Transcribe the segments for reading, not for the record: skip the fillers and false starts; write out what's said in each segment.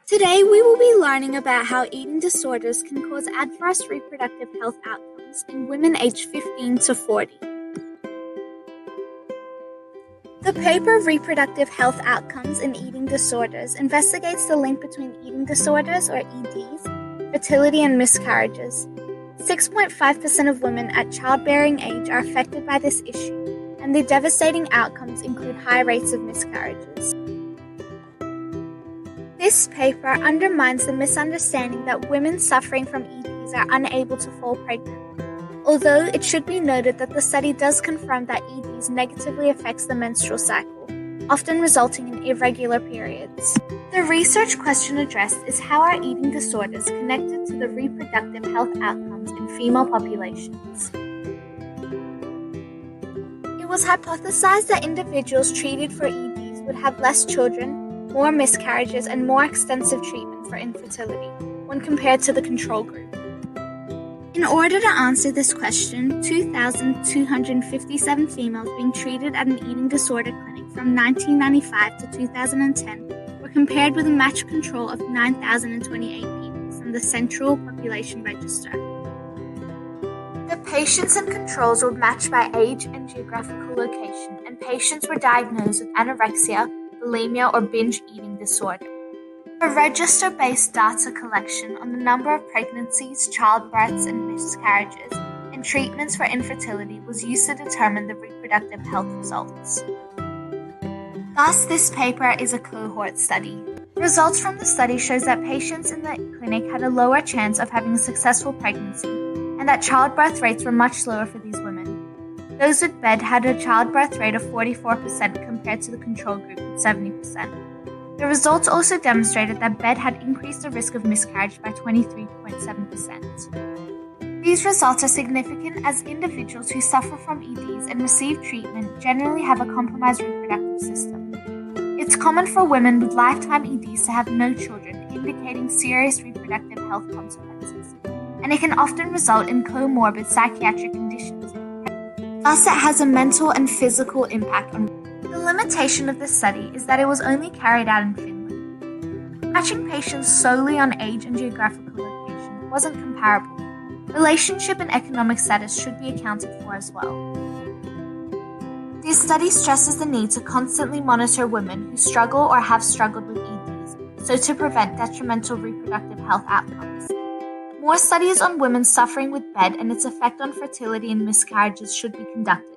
Today we will be learning about how eating disorders can cause adverse reproductive health outcomes in women aged 15 to 40. The paper Reproductive Health Outcomes in Eating Disorders investigates the link between eating disorders, or EDs, fertility and miscarriages. 6.5% of women at childbearing age are affected by this issue, and the devastating outcomes include high rates of miscarriages. This paper undermines the misunderstanding that women suffering from EDs are unable to fall pregnant, although it should be noted that the study does confirm that EDs negatively affects the menstrual cycle, often resulting in irregular periods. The research question addressed is how are eating disorders connected to the reproductive health outcomes in female populations. It was hypothesized that individuals treated for EDs would have less children, more miscarriages, and more extensive treatment for infertility when compared to the control group. In order to answer this question, 2,257 females being treated at an eating disorder clinic from 1995 to 2010 were compared with a matched control of 9,028 people from the Central Population Register. The patients and controls were matched by age and geographical location, and patients were diagnosed with anorexia, bulimia, or binge eating disorder. A register-based data collection on the number of pregnancies, childbirths, and miscarriages, and treatments for infertility was used to determine the reproductive health results. Thus, this paper is a cohort study. Results from the study shows that patients in the clinic had a lower chance of having a successful pregnancy, and that childbirth rates were much lower for these women. Those with BED had a childbirth rate of 44% compared to the control group at 70%. The results also demonstrated that BED had increased the risk of miscarriage by 23.7%. These results are significant as individuals who suffer from EDs and receive treatment generally have a compromised reproductive system. It's common for women with lifetime EDs to have no children, indicating serious reproductive health consequences, and it can often result in comorbid psychiatric conditions. Thus, it has a mental and physical impact on women. The limitation of this study is that it was only carried out in Finland. Matching patients solely on age and geographical location wasn't comparable. Relationship and economic status should be accounted for as well. This study stresses the need to constantly monitor women who struggle or have struggled with EDs, so to prevent detrimental reproductive health outcomes. More studies on women suffering with BED and its effect on fertility and miscarriages should be conducted.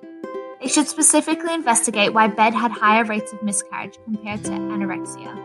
They should specifically investigate why BED had higher rates of miscarriage compared to anorexia.